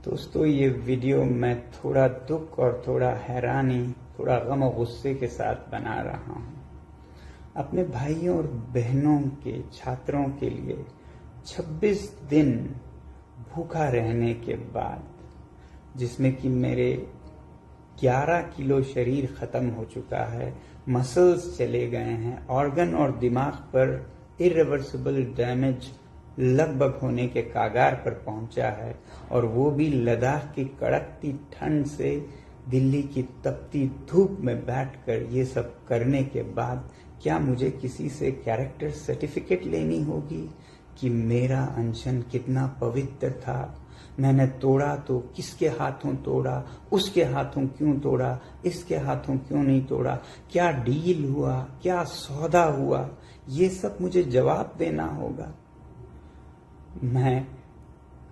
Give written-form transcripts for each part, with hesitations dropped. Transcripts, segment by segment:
दोस्तों, ये वीडियो मैं थोड़ा दुख और थोड़ा हैरानी, थोड़ा गम और गुस्से के साथ बना रहा हूँ। अपने भाइयों और बहनों के छात्रों के लिए 26 दिन भूखा रहने के बाद, जिसमें कि मेरे 11 किलो शरीर खत्म हो चुका है, मसल्स चले गए हैं, ऑर्गन और दिमाग पर इरिवर्सिबल डैमेज लगभग होने के कागार पर पहुंचा है, और वो भी लद्दाख की कड़कती ठंड से दिल्ली की तपती धूप में बैठकर ये सब करने के बाद क्या मुझे किसी से कैरेक्टर सर्टिफिकेट लेनी होगी कि मेरा अनशन कितना पवित्र था? मैंने तोड़ा तो किसके हाथों तोड़ा, उसके हाथों क्यों तोड़ा, इसके हाथों क्यों नहीं तोड़ा, क्या डील हुआ, क्या सौदा हुआ, ये सब मुझे जवाब देना होगा। मैं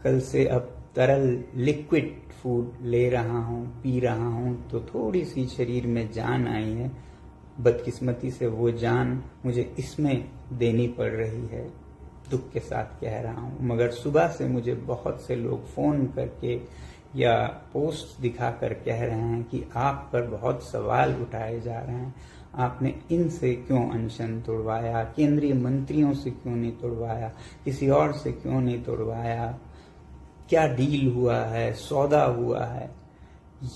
कल से अब तरल लिक्विड फूड ले रहा हूँ, पी रहा हूँ, तो थोड़ी सी शरीर में जान आई है। बदकिस्मती से वो जान मुझे इसमें देनी पड़ रही है, दुख के साथ कह रहा हूँ। मगर सुबह से मुझे बहुत से लोग फ़ोन करके या पोस्ट दिखाकर कह रहे हैं कि आप पर बहुत सवाल उठाए जा रहे हैं, आपने इनसे क्यों अनशन तोड़वाया, केंद्रीय मंत्रियों से क्यों नहीं तोड़वाया, किसी और से क्यों नहीं तोड़वाया, क्या डील हुआ है, सौदा हुआ है।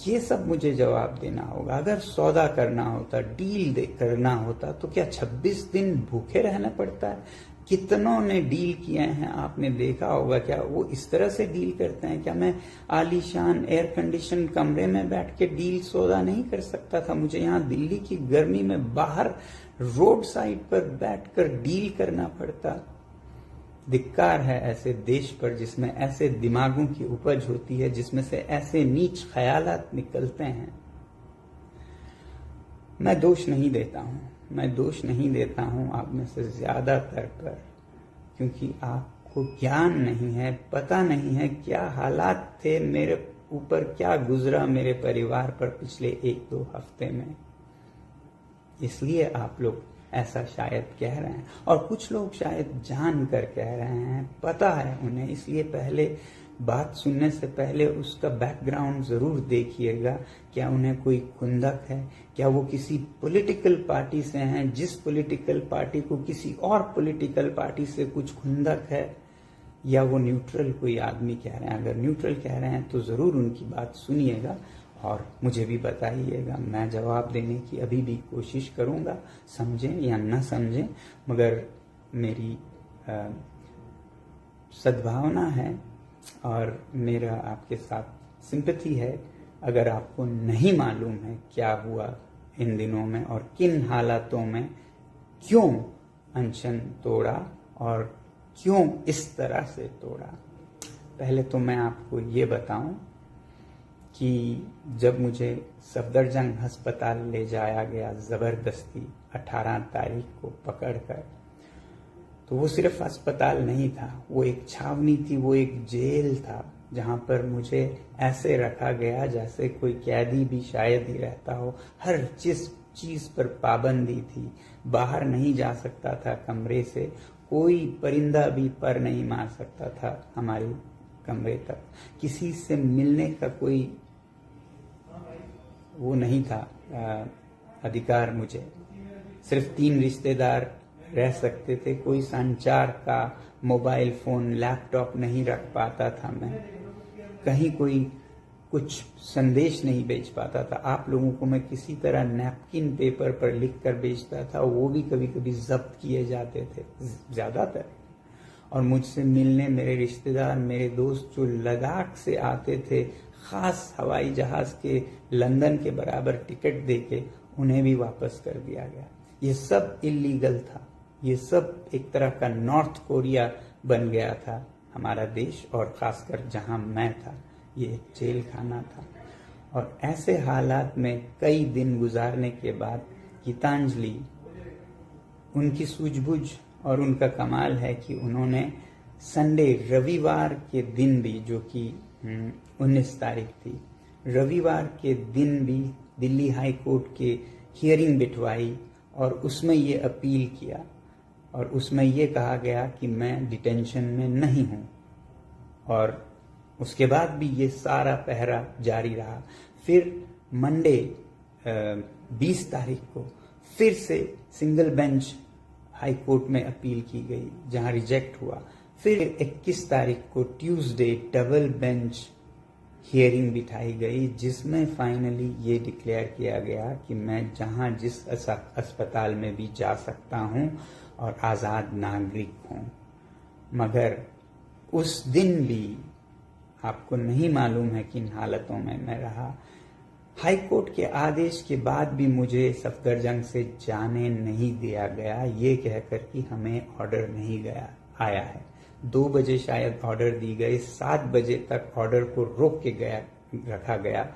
ये सब मुझे जवाब देना होगा। अगर सौदा करना होता, डील करना होता, तो क्या 26 दिन भूखे रहना पड़ता है? कितनों ने डील किए हैं, आपने देखा होगा। क्या वो इस तरह से डील करते हैं? क्या मैं आलीशान एयर कंडीशन कमरे में बैठ के डील सौदा नहीं कर सकता था? मुझे यहाँ दिल्ली की गर्मी में बाहर रोड साइड पर बैठकर डील करना पड़ता। धिक्कार है ऐसे देश पर जिसमें ऐसे दिमागों की उपज होती है, जिसमें से ऐसे नीच ख्यालात निकलते हैं। मैं दोष नहीं देता हूँ आप में से ज्यादातर पर, क्योंकि आपको ज्ञान नहीं है, पता नहीं है क्या हालात थे मेरे ऊपर, क्या गुजरा मेरे परिवार पर पिछले 1-2 हफ्ते में। इसलिए आप लोग ऐसा शायद कह रहे हैं, और कुछ लोग शायद जान कर कह रहे हैं, पता है उन्हें। इसलिए पहले बात सुनने से पहले उसका बैकग्राउंड जरूर देखिएगा। क्या उन्हें कोई खुंदक है? क्या वो किसी पॉलिटिकल पार्टी से हैं, जिस पॉलिटिकल पार्टी को किसी और पॉलिटिकल पार्टी से कुछ खुंदक है? या वो न्यूट्रल कोई आदमी कह रहे हैं? अगर न्यूट्रल कह रहे हैं तो जरूर उनकी बात सुनिएगा और मुझे भी बताइएगा। मैं जवाब देने की अभी भी कोशिश करूंगा, समझें या न समझें, मगर मेरी सद्भावना है और मेरा आपके साथ सिंपैथी है। अगर आपको नहीं मालूम है क्या हुआ इन दिनों में और किन हालातों में क्यों अनशन तोड़ा और क्यों इस तरह से तोड़ा, पहले तो मैं आपको ये बताऊं कि जब मुझे सफदरजंग अस्पताल ले जाया गया जबरदस्ती 18 तारीख को पकड़कर, तो वो सिर्फ अस्पताल नहीं था, वो एक छावनी थी, वो एक जेल था, जहां पर मुझे ऐसे रखा गया जैसे कोई कैदी भी शायद ही रहता हो। हर चीज पर पाबंदी थी, बाहर नहीं जा सकता था कमरे से, कोई परिंदा भी पर नहीं मार सकता था हमारे कमरे तक, किसी से मिलने का कोई वो नहीं था अधिकार। मुझे सिर्फ 3 रिश्तेदार रह सकते थे, कोई संचार का मोबाइल फोन, लैपटॉप नहीं रख पाता था मैं, कहीं कोई कुछ संदेश नहीं भेज पाता था। आप लोगों को मैं किसी तरह नैपकिन पेपर पर लिख कर भेजता था, वो भी कभी कभी जब्त किए जाते थे ज्यादातर। और मुझसे मिलने मेरे रिश्तेदार, मेरे दोस्त जो लद्दाख से आते थे, खास हवाई जहाज के लंदन के बराबर टिकट देके, उन्हें भी वापस कर दिया गया। ये सब इलीगल था, ये सब एक तरह का नॉर्थ कोरिया बन गया था हमारा देश, और खासकर जहां मैं था ये एक जेल खाना था। और ऐसे हालात में कई दिन गुजारने के बाद गीतांजलि, उनकी सूझबूझ और उनका कमाल है कि उन्होंने संडे, रविवार के दिन भी, जो कि 19 तारीख थी, रविवार के दिन भी दिल्ली हाई कोर्ट के हियरिंग बिठवाई और उसमें ये अपील किया, और उसमें ये कहा गया कि मैं डिटेंशन में नहीं हूं और उसके बाद भी ये सारा पहरा जारी रहा। फिर मंडे 20 तारीख को फिर से सिंगल बेंच हाई कोर्ट में अपील की गई, जहां रिजेक्ट हुआ। फिर 21 तारीख को ट्यूसडे डबल बेंच हियरिंग बिठाई गई, जिसमें फाइनली ये डिक्लेयर किया गया कि मैं जहां जिस अस्पताल में भी जा सकता हूं और आज़ाद नागरिक हूं। मगर उस दिन भी आपको नहीं मालूम है किन हालतों में मैं रहा। हाई कोर्ट के आदेश के बाद भी मुझे सफदरजंग से जाने नहीं दिया गया, ये कहकर कि हमें ऑर्डर नहीं आया है। 2 बजे शायद ऑर्डर दी गई, 7 बजे तक ऑर्डर को रोक के रखा गया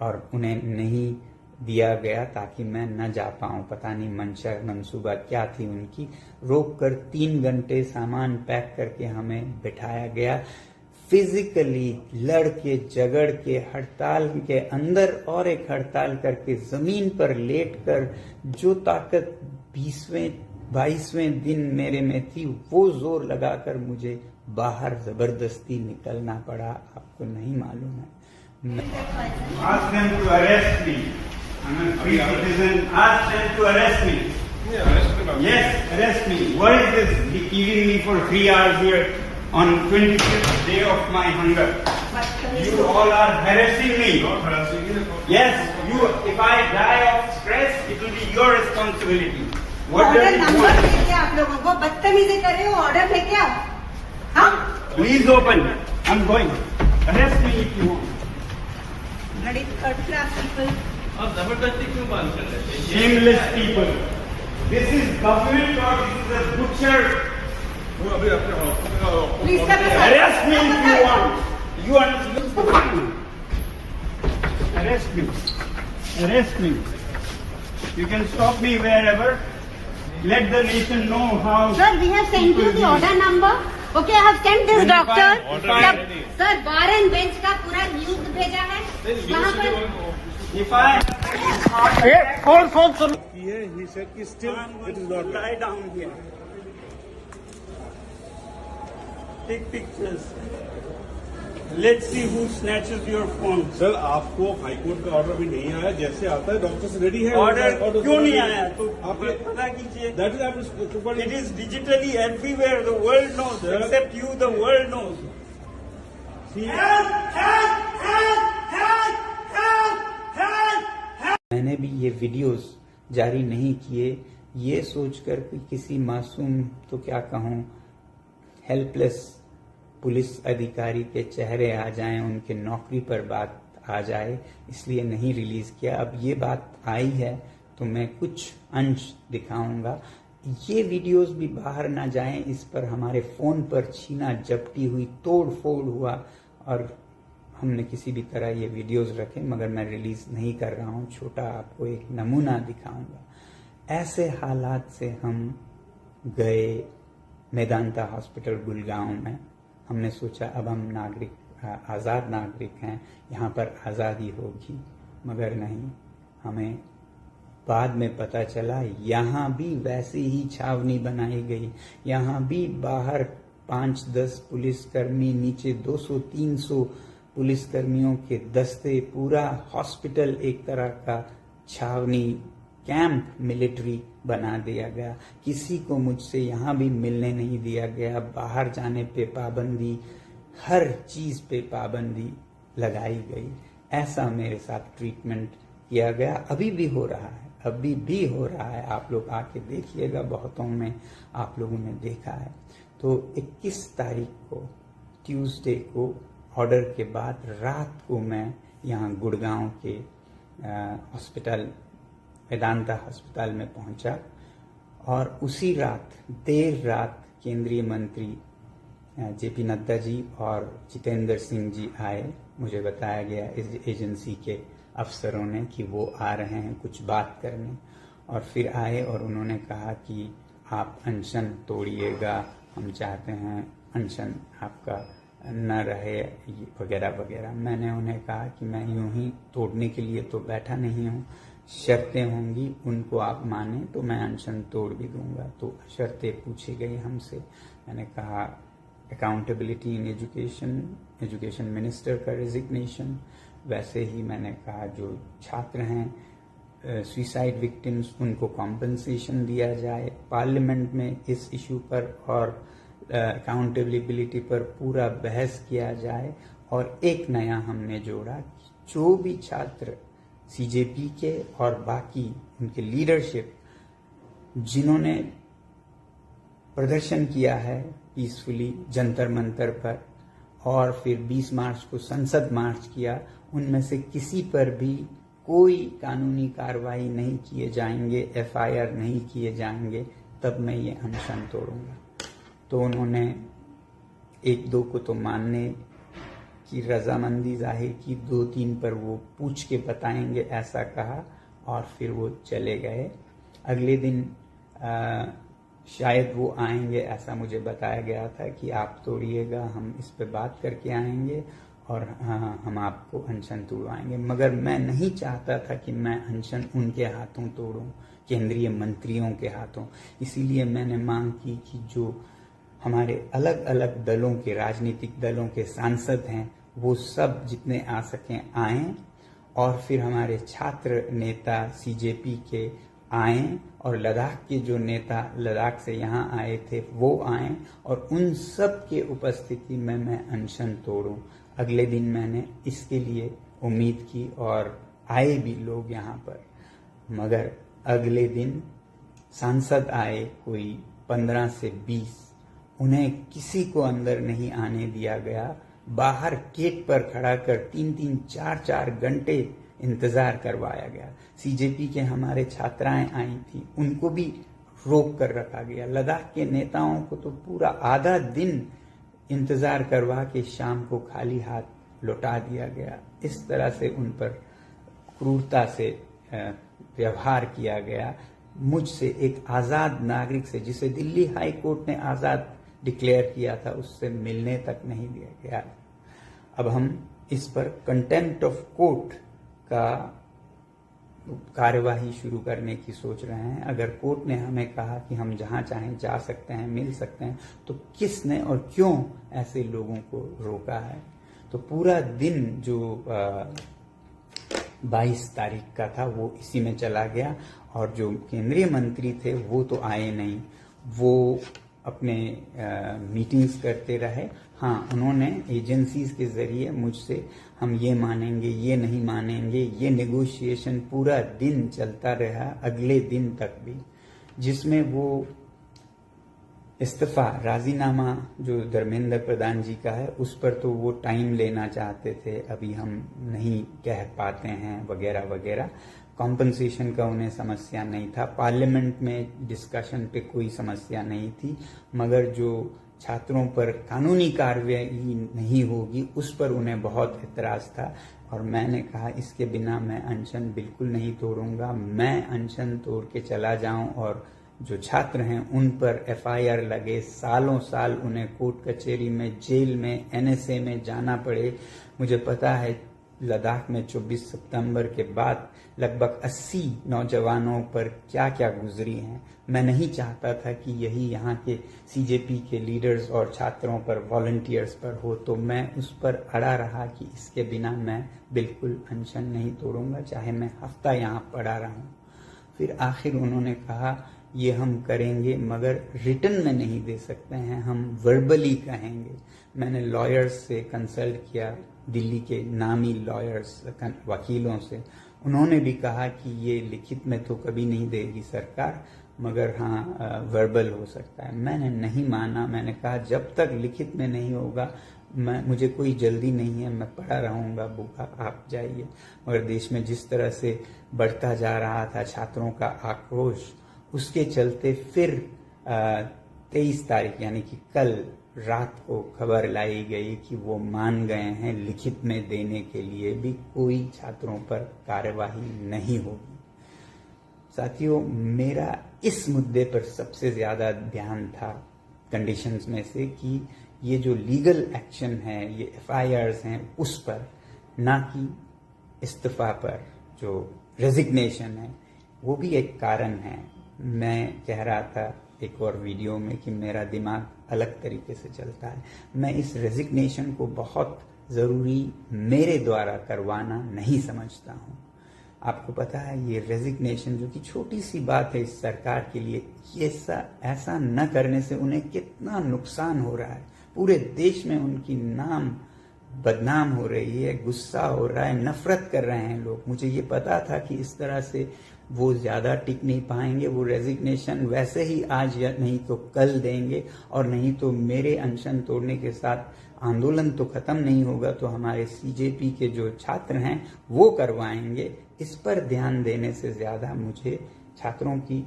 और उन्हें नहीं दिया गया ताकि मैं न जा पाऊं। पता नहीं मंशा मंसूबा क्या थी उनकी। रोक कर 3 घंटे सामान पैक करके हमें बिठाया गया। फिजिकली लड़ के झगड़ के हड़ताल के अंदर और एक हड़ताल करके जमीन पर लेट कर जो ताकत 22वें दिन मेरे में थी, वो जोर लगाकर मुझे बाहर जबरदस्ती निकलना पड़ा। आपको नहीं मालूम है। Ask them to arrest me. I'm a free citizen. Ask them to arrest me. Yes, arrest me. What is this keeping me for 3 hours here on 25th day of my hunger? You all are harassing me. Not harassing you. Yes, you. If I die of stress, it will be your responsibility. What order does it number want? भेजिए आप लोगों को, बदतमीजी कर रहे हो, order लेके आओ। हाँ, Please open. I'm going. Arrest me if you want. bloody third class people. आप जबरदस्ती क्यों बात कर रहे हैं? Shameless people. This is government or this is a butcher? वो अभी अपने hospital Please come inside. Arrest me if you want. You understand? Arrest me. Arrest me. You can stop me wherever. Let the nation know how. Sir, we have sent you the order number. Okay, I have sent this And if doctor. I- if I- Sir, bar and bench का पूरा news भेजा है। वहाँ पर If I he said कि still it is not lie down here. Take pictures. Let's see who snatches your phone. Sir आपको high court का order भी नहीं आया, जैसे आता है डॉक्टर से रेडी है ऑर्डर क्यों नहीं आया? तो आप पता कीजिए। दैट इज आप It is digitally everywhere. The world knows. Sir. Except you, the world knows. मैंने भी ये वीडियोस जारी नहीं किए, ये सोचकर कि किसी मासूम, तो क्या कहूँ, हेल्पलेस पुलिस अधिकारी के चेहरे आ जाएं, उनके नौकरी पर बात आ जाए, इसलिए नहीं रिलीज किया। अब ये बात आई है तो मैं कुछ अंश दिखाऊंगा। ये वीडियोस भी बाहर ना जाएं, इस पर हमारे फोन पर छीना झपटी हुई, तोड़ फोड़ हुआ और हमने किसी भी तरह ये वीडियोस रखे, मगर मैं रिलीज नहीं कर रहा हूँ। छोटा आपको एक नमूना दिखाऊंगा। ऐसे हालात से हम गए मेदांता हॉस्पिटल गुड़गांव में। हमने सोचा अब हम आज़ाद नागरिक हैं, यहाँ पर आज़ादी होगी, मगर नहीं। हमें बाद में पता चला यहाँ भी वैसी ही छावनी बनाई गई। यहाँ भी बाहर 5-10 पुलिसकर्मी, नीचे 200-300 पुलिसकर्मियों के दस्ते, पूरा हॉस्पिटल एक तरह का छावनी कैंप मिलिट्री बना दिया गया। किसी को मुझसे यहाँ भी मिलने नहीं दिया गया। बाहर जाने पे पाबंदी, हर चीज पे पाबंदी लगाई गई। ऐसा मेरे साथ ट्रीटमेंट किया गया। अभी भी हो रहा है, अभी भी हो रहा है। आप लोग आके देखिएगा, बहुतों में आप लोगों ने देखा है। तो 21 तारीख को ट्यूसडे को ऑर्डर के बाद रात को मैं यहाँ गुड़गांव के हॉस्पिटल वेदांता अस्पताल में पहुंचा और उसी रात देर रात केंद्रीय मंत्री जेपी नड्डा जी और जितेंद्र सिंह जी आए। मुझे बताया गया इस एजेंसी के अफसरों ने कि वो आ रहे हैं कुछ बात करने, और फिर आए और उन्होंने कहा कि आप अनशन तोड़िएगा, हम चाहते हैं अनशन आपका न रहे, वगैरह वगैरह। मैंने उन्हें कहा कि मैं यूं ही तोड़ने के लिए तो बैठा नहीं हूं, शर्तें होंगी, उनको आप माने तो मैं अनशन तोड़ भी दूंगा। तो शर्तें पूछी गई हमसे। मैंने कहा अकाउंटेबिलिटी इन एजुकेशन मिनिस्टर का रेजिग्नेशन, वैसे ही मैंने कहा जो छात्र हैं सुसाइड विक्टिम्स उनको कॉम्पनसेशन दिया जाए, पार्लियामेंट में इस इशू पर और अकाउंटेबिलिटी पर पूरा बहस किया जाए। और एक नया हमने जोड़ा, जो भी छात्र सीजेपी के और बाकी उनके लीडरशिप जिन्होंने प्रदर्शन किया है पीसफुली जंतर मंतर पर और फिर 20 मार्च को संसद मार्च किया, उनमें से किसी पर भी कोई कानूनी कार्रवाई नहीं किए जाएंगे, एफआईआर नहीं किए जाएंगे, तब मैं ये अनशन तोड़ूंगा। तो उन्होंने एक दो को तो मानने की रजामंदी जाहिर की, 2-3 पर वो पूछ के बताएंगे ऐसा कहा और फिर वो चले गए। अगले दिन शायद वो आएंगे ऐसा मुझे बताया गया था कि आप तोड़िएगा, हम इस पे बात करके आएंगे और हम आपको अनशन तोड़वाएंगे। मगर मैं नहीं चाहता था कि मैं अनशन उनके हाथों तोड़ूं, केंद्रीय मंत्रियों के हाथों। इसीलिए मैंने मांग की कि जो हमारे अलग अलग दलों के राजनीतिक दलों के सांसद हैं वो सब जितने आ सकें आएं और फिर हमारे छात्र नेता सीजेपी के आएं और लद्दाख के जो नेता लद्दाख से यहाँ आए थे वो आएं और उन सब के उपस्थिति में मैं अनशन तोड़ूं। अगले दिन मैंने इसके लिए उम्मीद की और आए भी लोग यहाँ पर, मगर अगले दिन सांसद आए कोई 15 से 20, उन्हें किसी को अंदर नहीं आने दिया गया। बाहर गेट पर खड़ा कर 3-3, 4-4 घंटे इंतजार करवाया गया। सीजेपी के हमारे छात्राएं आई थी, उनको भी रोक कर रखा गया। लद्दाख के नेताओं को तो पूरा आधा दिन इंतजार करवा के शाम को खाली हाथ लौटा दिया गया। इस तरह से उन पर क्रूरता से व्यवहार किया गया। मुझसे एक आजाद नागरिक से, जिसे दिल्ली हाई कोर्ट ने आजाद डिक्लेयर किया था, उससे मिलने तक नहीं दिया गया। अब हम इस पर कंटेम्प्ट ऑफ कोर्ट का कार्यवाही शुरू करने की सोच रहे हैं। अगर कोर्ट ने हमें कहा कि हम जहां चाहें जा सकते हैं, मिल सकते हैं, तो किसने और क्यों ऐसे लोगों को रोका है? तो पूरा दिन जो 22 तारीख का था वो इसी में चला गया और जो केंद्रीय मंत्री थे वो तो आए नहीं, वो अपने मीटिंग्स करते रहे। हाँ, उन्होंने एजेंसीज के जरिए मुझसे हम ये मानेंगे, ये नहीं मानेंगे, ये नेगोशिएशन पूरा दिन चलता रहा, अगले दिन तक भी, जिसमें वो इस्तीफा राजीनामा जो धर्मेंद्र प्रधान जी का है उस पर तो वो टाइम लेना चाहते थे, अभी हम नहीं कह पाते हैं वगैरह वगैरह। कॉम्पनसेशन का उन्हें समस्या नहीं था, पार्लियामेंट में डिस्कशन पे कोई समस्या नहीं थी, मगर जो छात्रों पर कानूनी कार्रवाई नहीं होगी उस पर उन्हें बहुत एतराज था। और मैंने कहा इसके बिना मैं अनशन बिल्कुल नहीं तोड़ूंगा। मैं अनशन तोड़ के चला जाऊं और जो छात्र हैं उन पर एफआईआर लगे, सालों साल उन्हें कोर्ट कचहरी में, जेल में, एनएसए में जाना पड़े। मुझे पता है लद्दाख में 24 सितंबर के बाद लगभग 80 नौजवानों पर क्या क्या गुजरी हैं। मैं नहीं चाहता था कि यही यहाँ के सीजेपी के लीडर्स और छात्रों पर, वॉलंटियर्स पर हो, तो मैं उस पर अड़ा रहा कि इसके बिना मैं बिल्कुल अनशन नहीं तोड़ूंगा, चाहे मैं हफ्ता यहाँ पड़ा रहूं। फिर आखिर उन्होंने कहा ये हम करेंगे मगर रिटर्न में नहीं दे सकते हैं, हम वर्बली कहेंगे। मैंने लॉयर्स से कंसल्ट किया, दिल्ली के नामी लॉयर्स, वकीलों से। उन्होंने भी कहा कि ये लिखित में तो कभी नहीं देगी सरकार, मगर हाँ वर्बल हो सकता है। मैंने नहीं माना, मैंने कहा जब तक लिखित में नहीं होगा मुझे कोई जल्दी नहीं है, मैं पड़ा रहूंगा भूखा, आप जाइए। मगर देश में जिस तरह से बढ़ता जा रहा था छात्रों का आक्रोश, उसके चलते फिर 23 तारीख यानी कि कल रात को खबर लाई गई कि वो मान गए हैं लिखित में देने के लिए भी कोई छात्रों पर कार्यवाही नहीं होगी। साथियों, मेरा इस मुद्दे पर सबसे ज्यादा ध्यान था कंडीशंस में से कि ये जो लीगल एक्शन है, ये एफआईआर्स हैं उस पर, ना कि इस्तीफा पर। जो रेजिग्नेशन है वो भी एक कारण है। मैं कह रहा था एक और वीडियो में कि मेरा दिमाग अलग तरीके से चलता है। मैं इस रेजिग्नेशन को बहुत ज़रूरी मेरे द्वारा करवाना नहीं समझता हूँ। आपको पता है ये रेजिग्नेशन जो कि छोटी सी बात है इस सरकार के लिए, ये ऐसा न करने से उन्हें कितना नुकसान हो रहा है। पूरे देश में उनकी नाम बदनाम हो रही है, गुस्सा हो रहा है, नफरत कर रहे हैं लोग। मुझे ये पता था कि इस तरह से वो ज़्यादा टिक नहीं पाएंगे। वो रेजिग्नेशन वैसे ही आज या नहीं तो कल देंगे, और नहीं तो मेरे अनशन तोड़ने के साथ आंदोलन तो खत्म नहीं होगा, तो हमारे सीजेपी के जो छात्र हैं वो करवाएंगे। इस पर ध्यान देने से ज़्यादा मुझे छात्रों की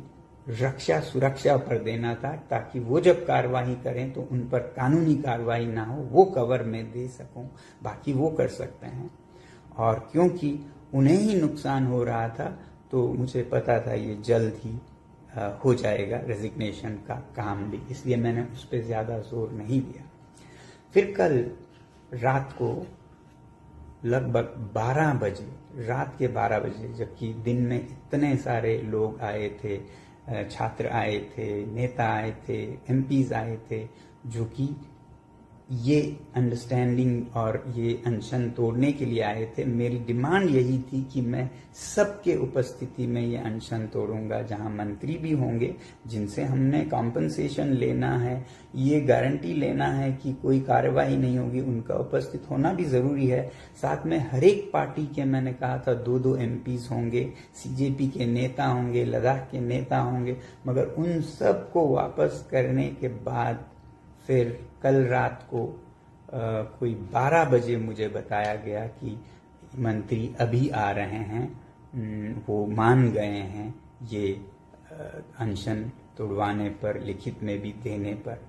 रक्षा सुरक्षा पर देना था, ताकि वो जब कार्रवाई करें तो उन पर कानूनी कार्रवाई ना हो, वो कवर में दे सकूं। बाकी वो कर सकते हैं, और क्योंकि उन्हें ही नुकसान हो रहा था तो मुझे पता था ये जल्द ही हो जाएगा रेजिग्नेशन का काम भी, इसलिए मैंने उस पर ज़्यादा जोर नहीं दिया। फिर कल रात को लगभग 12 बजे, रात के 12 बजे, जबकि दिन में इतने सारे लोग आए थे, छात्र आए थे, नेता आए थे, एमपीज आए थे, जो कि ये अंडरस्टैंडिंग और ये अनशन तोड़ने के लिए आए थे। मेरी डिमांड यही थी कि मैं सबके उपस्थिति में ये अनशन तोड़ूंगा, जहां मंत्री भी होंगे, जिनसे हमने कॉम्पनसेशन लेना है, ये गारंटी लेना है कि कोई कार्रवाई नहीं होगी, उनका उपस्थित होना भी जरूरी है। साथ में हर एक पार्टी के, मैंने कहा था, 2-2 एमपीज होंगे, सीजेपी के नेता होंगे, लद्दाख के नेता होंगे, मगर उन सब को वापस करने के बाद फिर कल रात को कोई 12 बजे मुझे बताया गया कि मंत्री अभी आ रहे हैं, वो मान गए हैं ये अनशन तोड़वाने पर, लिखित में भी देने पर।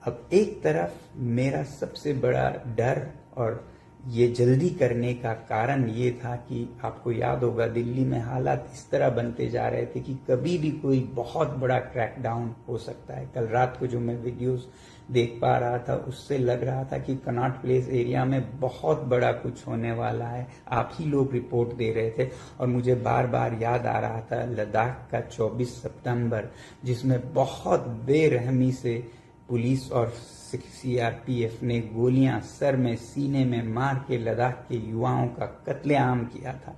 अब एक तरफ मेरा सबसे बड़ा डर और ये जल्दी करने का कारण ये था कि आपको याद होगा दिल्ली में हालात इस तरह बनते जा रहे थे कि कभी भी कोई बहुत बड़ा क्रैकडाउन हो सकता है। कल रात को जो मैं वीडियोस देख पा रहा था उससे लग रहा था कि कनॉट प्लेस एरिया में बहुत बड़ा कुछ होने वाला है। आप ही लोग रिपोर्ट दे रहे थे, और मुझे बार बार याद आ रहा था लद्दाख का 24 सितंबर, जिसमें बहुत बेरहमी से पुलिस और सीआरपीएफ ने गोलियां सर में, सीने में मार के लद्दाख के युवाओं का कत्लेआम किया था,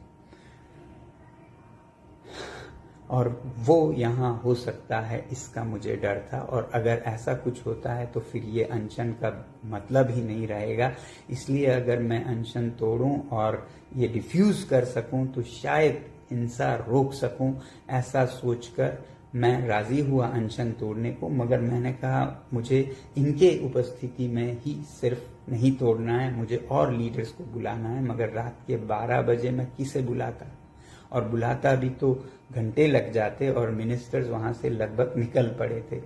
और वो यहाँ हो सकता है, इसका मुझे डर था। और अगर ऐसा कुछ होता है तो फिर ये अनशन का मतलब ही नहीं रहेगा। इसलिए अगर मैं अनशन तोड़ूं और ये डिफ्यूज कर सकूं तो शायद हिंसा रोक सकूं, ऐसा सोचकर मैं राजी हुआ अनशन तोड़ने को। मगर मैंने कहा मुझे इनके उपस्थिति में ही सिर्फ नहीं तोड़ना है, मुझे और लीडर्स को बुलाना है। मगर रात के 12 बजे मैं किसे बुलाता, और बुलाता भी तो घंटे लग जाते, और मिनिस्टर्स वहां से लगभग निकल पड़े थे।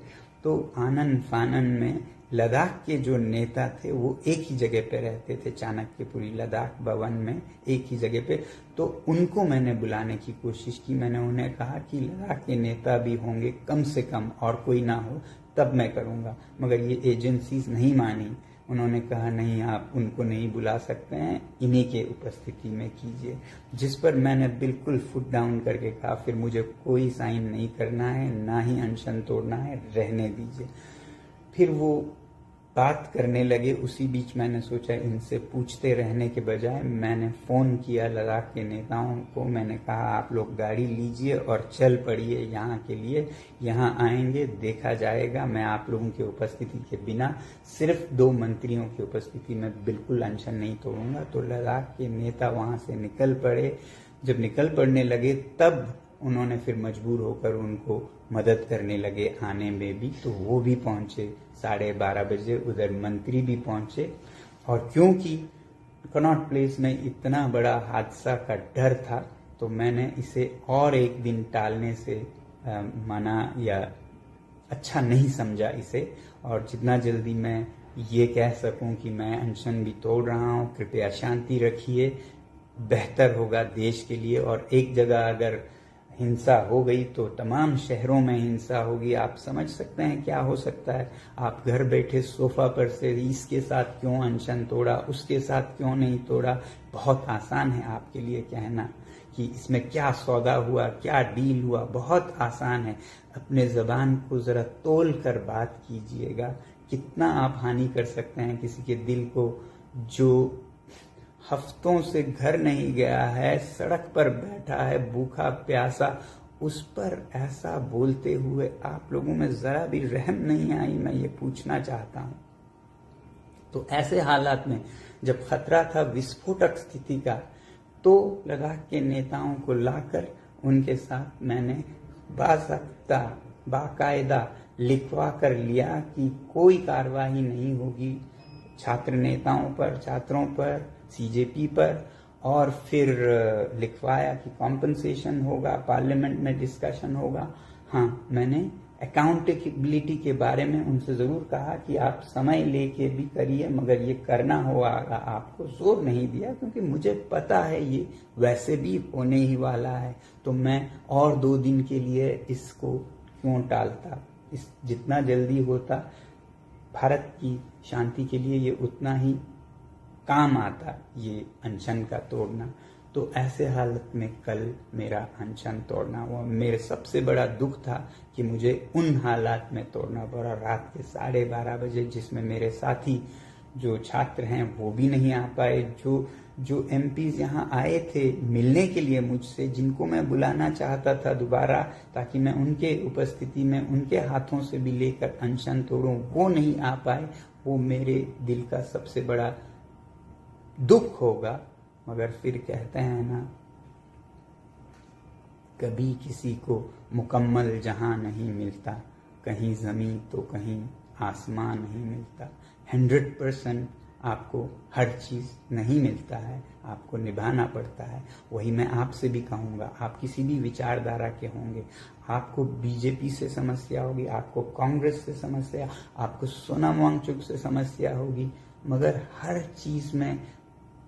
तो आनन फानन में लद्दाख के जो नेता थे वो एक ही जगह पे रहते थे, चाणक्यपुरी लद्दाख भवन में एक ही जगह पे। तो उनको मैंने बुलाने की कोशिश की। मैंने उन्हें कहा कि लद्दाख के नेता भी होंगे कम से कम, और कोई ना हो तब मैं करूंगा। मगर ये एजेंसीज नहीं मानी। उन्होंने कहा नहीं, आप उनको नहीं बुला सकते हैं, इन्हीं के उपस्थिति में कीजिए। जिस पर मैंने बिल्कुल फुट डाउन करके कहा फिर मुझे कोई साइन नहीं करना है, ना ही अनशन तोड़ना है, रहने दीजिए। फिर वो बात करने लगे। उसी बीच मैंने सोचा इनसे पूछते रहने के बजाय मैंने फ़ोन किया लद्दाख के नेताओं को। मैंने कहा आप लोग गाड़ी लीजिए और चल पड़िए यहाँ के लिए, यहाँ आएंगे, देखा जाएगा। मैं आप लोगों की उपस्थिति के बिना, सिर्फ 2 मंत्रियों की उपस्थिति में बिल्कुल अनशन नहीं तोड़ूंगा। तो लद्दाख के नेता वहाँ से निकल पड़े। जब निकल पड़ने लगे तब उन्होंने फिर मजबूर होकर उनको मदद करने लगे आने में भी। तो वो भी पहुंचे 12:30 बजे, उधर मंत्री भी पहुंचे। और क्योंकि कनॉट प्लेस में इतना बड़ा हादसा का डर था तो मैंने इसे और एक दिन टालने से मना या अच्छा नहीं समझा इसे। और जितना जल्दी मैं ये कह सकूं कि मैं अनशन भी तोड़ रहा हूं, कृपया शांति रखिए, बेहतर होगा देश के लिए। और एक जगह अगर हिंसा हो गई तो तमाम शहरों में हिंसा होगी। आप समझ सकते हैं क्या हो सकता है। आप घर बैठे सोफा पर से इसके साथ क्यों अनशन तोड़ा, उसके साथ क्यों नहीं तोड़ा, बहुत आसान है आपके लिए कहना कि इसमें क्या सौदा हुआ, क्या डील हुआ, बहुत आसान है। अपने जबान को जरा तोल कर बात कीजिएगा। कितना आप हानि कर सकते हैं किसी के दिल को, जो हफ्तों से घर नहीं गया है, सड़क पर बैठा है भूखा प्यासा, उस पर ऐसा बोलते हुए आप लोगों में जरा भी रहम नहीं आई। मैं ये पूछना चाहता हूं। तो ऐसे हालात में जब खतरा था विस्फोटक स्थिति का, तो लद्दाख के नेताओं को लाकर उनके साथ मैंने बाकायदा लिखवा कर लिया कि कोई कार्रवाई नहीं होगी छात्र नेताओं पर, छात्रों पर, सीजेपी पर, और फिर लिखवाया कि कॉम्पनसेशन होगा, पार्लियामेंट में डिस्कशन होगा। हाँ, मैंने अकाउंटेबिलिटी के बारे में उनसे जरूर कहा कि आप समय लेके भी करिए, मगर ये करना होगा आपको, जोर नहीं दिया क्योंकि मुझे पता है ये वैसे भी होने ही वाला है, तो मैं और 2 दिन के लिए इसको क्यों टालता। इस जितना जल्दी होता भारत की शांति के लिए ये उतना ही काम आता, ये अनशन का तोड़ना। तो ऐसे हालत में कल मेरा अनशन तोड़ना हुआ। मेरे सबसे बड़ा दुख था कि मुझे उन हालात में तोड़ना पड़ा, रात के 12:30 बजे, जिसमें मेरे साथी जो छात्र हैं वो भी नहीं आ पाए, जो एमपीज यहाँ आए थे मिलने के लिए मुझसे, जिनको मैं बुलाना चाहता था दोबारा ताकि मैं उनके उपस्थिति में उनके हाथों से भी लेकर अनशन तोड़ूं, वो नहीं आ पाए। वो मेरे दिल का सबसे बड़ा दुख होगा। मगर फिर कहते हैं ना, कभी किसी को मुकम्मल जहां नहीं मिलता, कहीं जमीन तो कहीं आसमान नहीं मिलता। 100% आपको हर चीज नहीं मिलता है, आपको निभाना पड़ता है। वही मैं आपसे भी कहूंगा, आप किसी भी विचारधारा के होंगे, आपको बीजेपी से समस्या होगी, आपको कांग्रेस से समस्या, आपको सोनम वांगचुक से समस्या होगी, मगर हर चीज में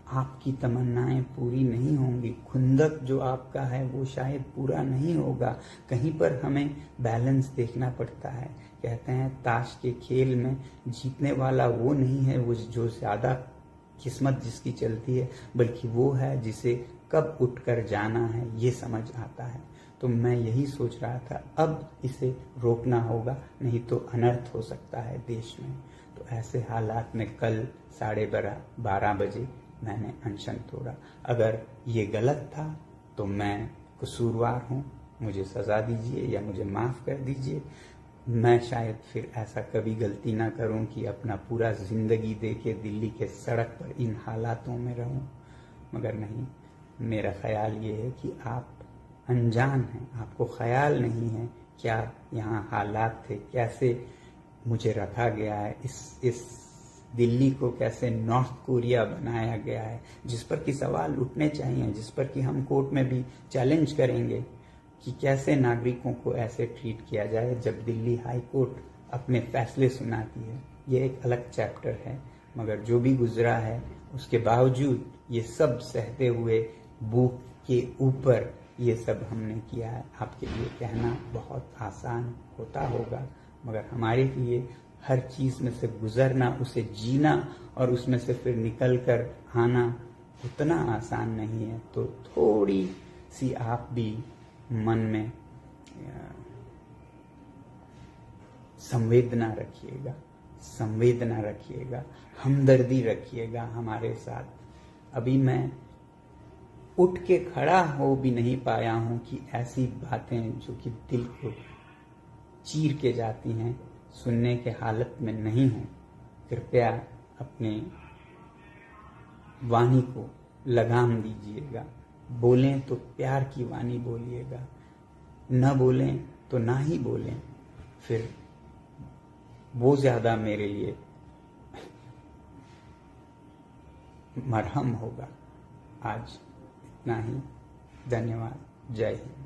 आपकी तमन्नाएं पूरी नहीं होंगी। खुंदक जो आपका है वो शायद पूरा नहीं होगा। कहीं पर हमें बैलेंस देखना पड़ता है। कहते हैं ताश के खेल में जीतने वाला वो नहीं है वो जो ज्यादा किस्मत जिसकी चलती है, बल्कि वो है जिसे कब उठकर जाना है ये समझ आता है। तो मैं यही सोच रहा था, अब इसे रोकना होगा, नहीं तो अनर्थ हो सकता है देश में। तो ऐसे हालात में कल 12:30 बजे मैंने अनशन तोड़ा। अगर ये गलत था तो मैं कसूरवार हूँ, मुझे सजा दीजिए या मुझे माफ कर दीजिए। मैं शायद फिर ऐसा कभी गलती ना करूं कि अपना पूरा जिंदगी दे के दिल्ली के सड़क पर इन हालातों में रहूं। मगर नहीं, मेरा ख्याल ये है कि आप अनजान हैं, आपको ख्याल नहीं है क्या यहाँ हालात थे, कैसे मुझे रखा गया है, इस दिल्ली को कैसे नॉर्थ कोरिया बनाया गया है, जिस पर कि सवाल उठने चाहिए, जिस पर कि हम कोर्ट में भी चैलेंज करेंगे कि कैसे नागरिकों को ऐसे ट्रीट किया जाए जब दिल्ली हाई कोर्ट अपने फैसले सुनाती है। ये एक अलग चैप्टर है, मगर जो भी गुजरा है उसके बावजूद ये सब सहते हुए भूख के ऊपर ये सब हमने किया है। आपके लिए कहना बहुत आसान होता होगा, मगर हमारे लिए हर चीज में से गुजरना, उसे जीना और उसमें से फिर निकल कर आना उतना आसान नहीं है। तो थोड़ी सी आप भी मन में संवेदना रखिएगा, हमदर्दी रखिएगा हमारे साथ। अभी मैं उठ के खड़ा हो भी नहीं पाया हूं कि ऐसी बातें जो कि दिल को चीर के जाती हैं सुनने के हालत में नहीं हूं। कृपया अपने वाणी को लगाम दीजिएगा। बोलें तो प्यार की वाणी बोलिएगा, न बोलें तो ना ही बोलें, फिर वो ज्यादा मेरे लिए मरहम होगा। आज इतना ही। धन्यवाद। जय हिंद।